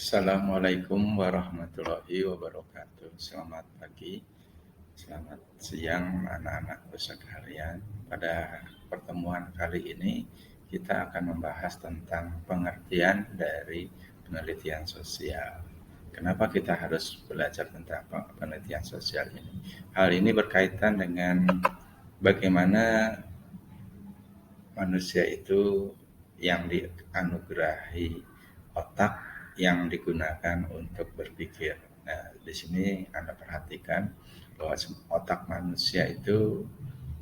Assalamualaikum warahmatullahi wabarakatuh. Selamat pagi, selamat siang anak-anakku sekalian. Pada pertemuan kali ini kita akan membahas tentang pengertian dari penelitian sosial. Kenapa kita harus belajar tentang penelitian sosial ini? Hal ini berkaitan dengan bagaimana manusia itu yang dianugerahi otak yang digunakan untuk berpikir. Nah, di sini Anda perhatikan bahwa otak manusia itu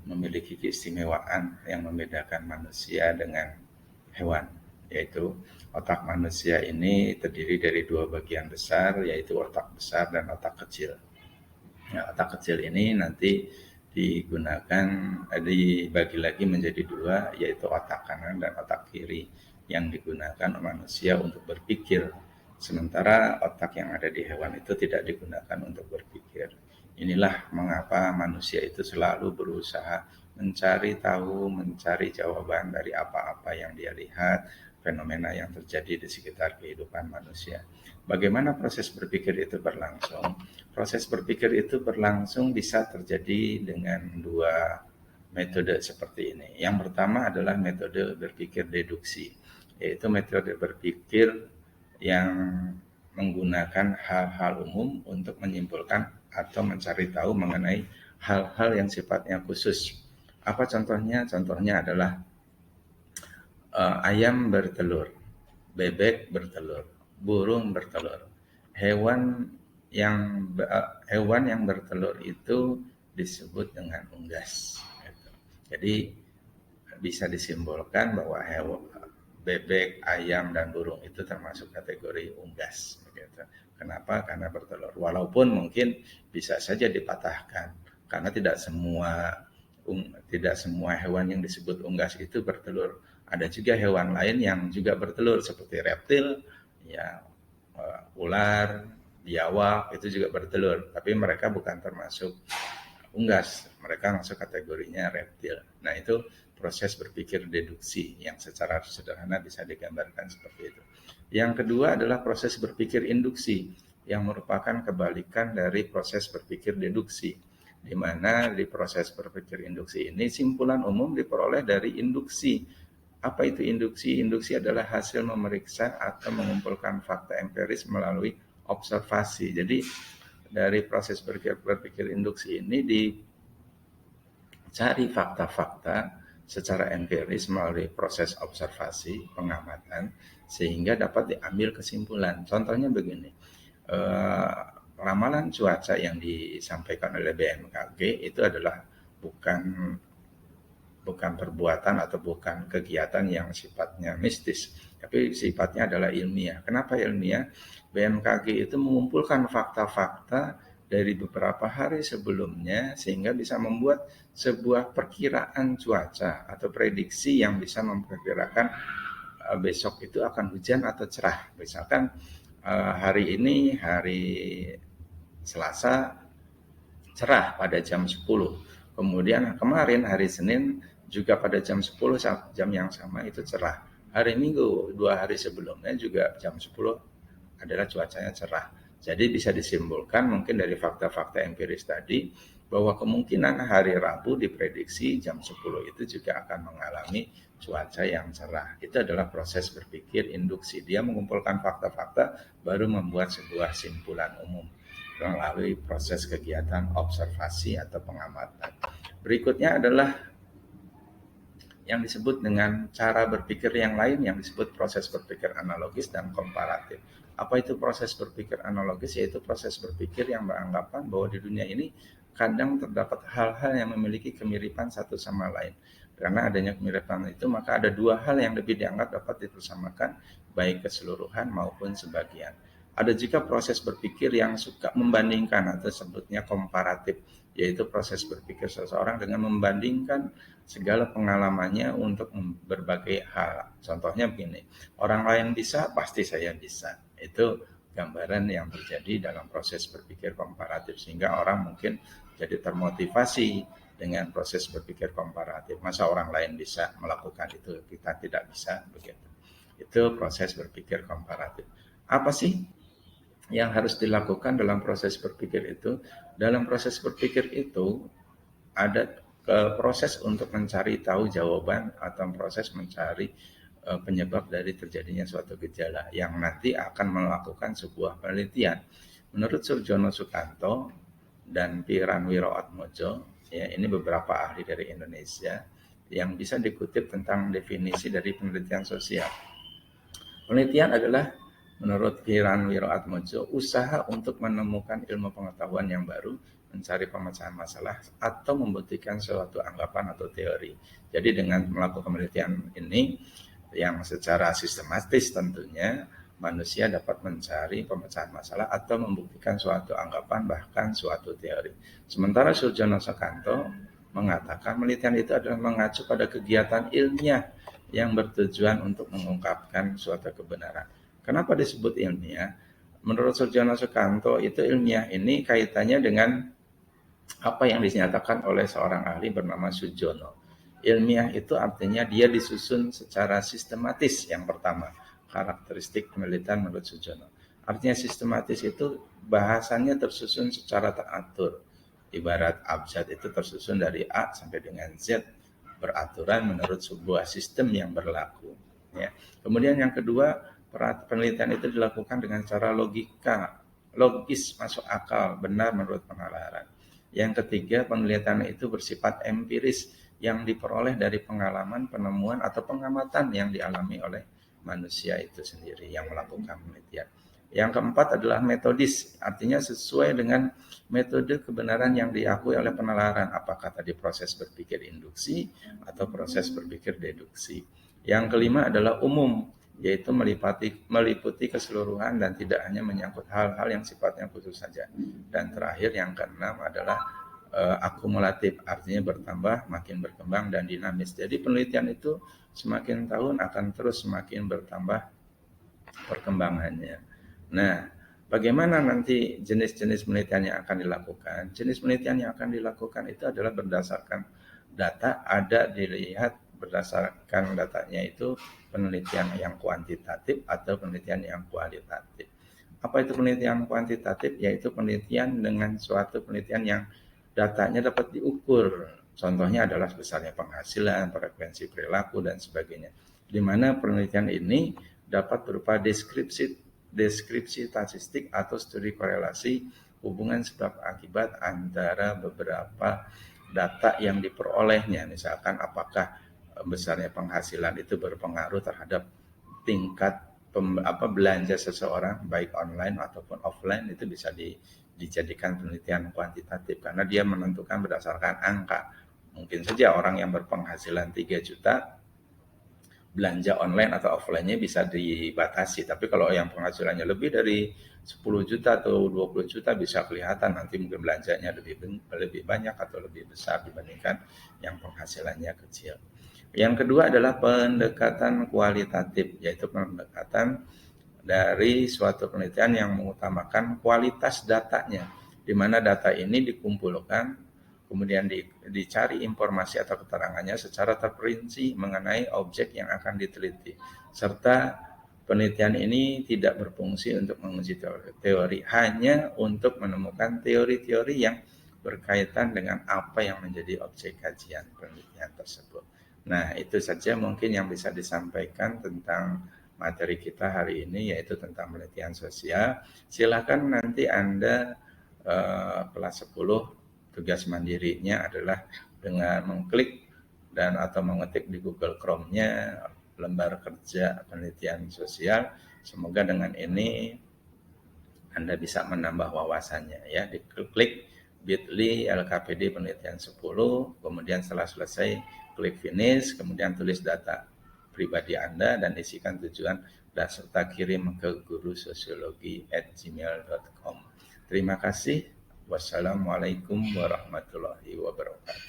memiliki keistimewaan yang membedakan manusia dengan hewan, yaitu otak manusia ini terdiri dari dua bagian besar, yaitu otak besar dan otak kecil. Nah, otak kecil ini nanti digunakan, dibagi lagi menjadi dua, yaitu otak kanan dan otak kiri yang digunakan manusia untuk berpikir. Sementara otak yang ada di hewan itu tidak digunakan untuk berpikir. Inilah mengapa manusia itu selalu berusaha mencari tahu, mencari jawaban dari apa-apa yang dia lihat, fenomena yang terjadi di sekitar kehidupan manusia. Bagaimana proses berpikir itu berlangsung? Proses berpikir itu berlangsung bisa terjadi dengan dua metode seperti ini. Yang pertama adalah metode berpikir deduksi, yaitu metode berpikir yang menggunakan hal-hal umum untuk menyimpulkan atau mencari tahu mengenai hal-hal yang sifatnya khusus. Apa contohnya? Contohnya adalah ayam bertelur, bebek bertelur, burung bertelur. Hewan yang bertelur itu disebut dengan unggas. Jadi bisa disimpulkan bahwa bebek, ayam, dan burung itu termasuk kategori unggas. Kenapa? Karena bertelur. Walaupun mungkin bisa saja dipatahkan, karena tidak semua hewan yang disebut unggas itu bertelur. Ada juga hewan lain yang juga bertelur seperti reptil, ya, ular, biawak itu juga bertelur, tapi mereka bukan termasuk unggas, mereka masuk kategorinya reptil. Nah, itu proses berpikir deduksi yang secara sederhana bisa digambarkan seperti itu. Yang kedua adalah proses berpikir induksi, yang merupakan kebalikan dari proses berpikir deduksi, di mana di proses berpikir induksi ini simpulan umum diperoleh dari induksi. Apa itu induksi? Induksi adalah hasil memeriksa atau mengumpulkan fakta empiris melalui observasi. Jadi dari proses berpikir induksi ini dicari fakta-fakta secara empiris melalui proses observasi, pengamatan, sehingga dapat diambil kesimpulan. Contohnya begini, ramalan cuaca yang disampaikan oleh BMKG itu adalah bukan perbuatan atau bukan kegiatan yang sifatnya mistis, tapi sifatnya adalah ilmiah. Kenapa ilmiah? BMKG itu mengumpulkan fakta-fakta dari beberapa hari sebelumnya sehingga bisa membuat sebuah perkiraan cuaca atau prediksi yang bisa memperkirakan besok itu akan hujan atau cerah. Misalkan hari ini hari Selasa cerah pada jam 10. Kemudian kemarin hari Senin juga pada jam 10 jam yang sama itu cerah. Hari Minggu 2 hari sebelumnya juga jam 10 adalah cuacanya cerah. Jadi bisa disimpulkan mungkin dari fakta-fakta empiris tadi bahwa kemungkinan hari Rabu diprediksi jam 10 itu juga akan mengalami cuaca yang cerah. Itu adalah proses berpikir induksi. Dia mengumpulkan fakta-fakta baru membuat sebuah simpulan umum melalui proses kegiatan observasi atau pengamatan. Berikutnya adalah yang disebut dengan cara berpikir yang lain yang disebut proses berpikir analogis dan komparatif. Apa itu proses berpikir analogis? Yaitu proses berpikir yang beranggapan bahwa di dunia ini kadang terdapat hal-hal yang memiliki kemiripan satu sama lain. Karena adanya kemiripan itu, maka ada dua hal yang lebih dianggap dapat dipersamakan, baik keseluruhan maupun sebagian. Ada juga proses berpikir yang suka membandingkan atau sebutnya komparatif, yaitu proses berpikir seseorang dengan membandingkan segala pengalamannya untuk berbagai hal. Contohnya begini, orang lain bisa, pasti saya bisa. Itu gambaran yang terjadi dalam proses berpikir komparatif, sehingga orang mungkin jadi termotivasi dengan proses berpikir komparatif. Masa orang lain bisa melakukan itu, kita tidak bisa, begitu. Itu proses berpikir komparatif. Apa sih yang harus dilakukan dalam proses berpikir itu? Dalam proses berpikir itu ada proses untuk mencari tahu jawaban atau proses mencari penyebab dari terjadinya suatu gejala yang nanti akan melakukan sebuah penelitian. Menurut Surjono Sukanto dan Piran Wiroatmojo, ya ini beberapa ahli dari Indonesia yang bisa dikutip tentang definisi dari penelitian sosial. Penelitian adalah menurut Piran Wiroatmojo usaha untuk menemukan ilmu pengetahuan yang baru, mencari pemecahan masalah atau membuktikan suatu anggapan atau teori. Jadi dengan melakukan penelitian ini yang secara sistematis tentunya manusia dapat mencari pemecahan masalah atau membuktikan suatu anggapan bahkan suatu teori. Sementara Surjono Sukanto mengatakan penelitian itu adalah mengacu pada kegiatan ilmiah yang bertujuan untuk mengungkapkan suatu kebenaran. Kenapa disebut ilmiah? Menurut Surjono Sukanto itu ilmiah ini kaitannya dengan apa yang dinyatakan oleh seorang ahli bernama Sujono. Ilmiah itu artinya dia disusun secara sistematis yang pertama. Karakteristik penelitian menurut Sujono. Artinya sistematis itu bahasannya tersusun secara teratur. Ibarat abjad itu tersusun dari A sampai dengan Z, beraturan menurut sebuah sistem yang berlaku. Ya. Kemudian yang kedua, penelitian itu dilakukan dengan cara logis, masuk akal, benar menurut penalaran. Yang ketiga, penelitian itu bersifat empiris yang diperoleh dari pengalaman, penemuan, atau pengamatan yang dialami oleh manusia itu sendiri yang melakukan penelitian. Yang keempat adalah metodis, artinya sesuai dengan metode kebenaran yang diakui oleh penalaran, apakah tadi proses berpikir induksi atau proses berpikir deduksi. Yang kelima adalah umum, yaitu meliputi keseluruhan dan tidak hanya menyangkut hal-hal yang sifatnya khusus saja. Dan terakhir yang keenam adalah akumulatif, artinya bertambah, makin berkembang dan dinamis. Jadi penelitian itu semakin tahun akan terus semakin bertambah perkembangannya. Nah, bagaimana nanti jenis-jenis penelitian yang akan dilakukan? Jenis penelitian yang akan dilakukan itu adalah berdasarkan data, ada dilihat berdasarkan datanya itu penelitian yang kuantitatif atau penelitian yang kualitatif. Apa itu penelitian kuantitatif? Yaitu penelitian dengan suatu penelitian yang datanya dapat diukur. Contohnya adalah besarnya penghasilan, frekuensi perilaku, dan sebagainya. Di mana penelitian ini dapat berupa deskripsi statistik atau studi korelasi hubungan sebab akibat antara beberapa data yang diperolehnya. Misalkan apakah besarnya penghasilan itu berpengaruh terhadap tingkat belanja seseorang baik online ataupun offline, itu bisa dijadikan penelitian kuantitatif karena dia menentukan berdasarkan angka. Mungkin saja orang yang berpenghasilan 3 juta belanja online atau offline-nya bisa dibatasi. Tapi kalau yang penghasilannya lebih dari 10 juta atau 20 juta bisa kelihatan nanti mungkin belanjanya lebih banyak atau lebih besar dibandingkan yang penghasilannya kecil. Yang kedua adalah pendekatan kualitatif, yaitu pendekatan dari suatu penelitian yang mengutamakan kualitas datanya, di mana data ini dikumpulkan kemudian dicari informasi atau keterangannya secara terperinci mengenai objek yang akan diteliti, serta penelitian ini tidak berfungsi untuk menguji teori, hanya untuk menemukan teori-teori yang berkaitan dengan apa yang menjadi objek kajian penelitian tersebut. Nah, itu saja mungkin yang bisa disampaikan tentang materi kita hari ini, yaitu tentang penelitian sosial. Silakan nanti Anda kelas 10 tugas mandirinya adalah dengan mengklik dan atau mengetik di Google Chrome-nya lembar kerja penelitian sosial. Semoga dengan ini Anda bisa menambah wawasannya ya. Diklik bit.ly LKPD penelitian 10, kemudian setelah selesai klik finish, kemudian tulis data pribadi Anda dan isikan tujuan dan serta kirim ke gurusosiologi@gmail.com. Terima kasih. Wassalamualaikum warahmatullahi wabarakatuh.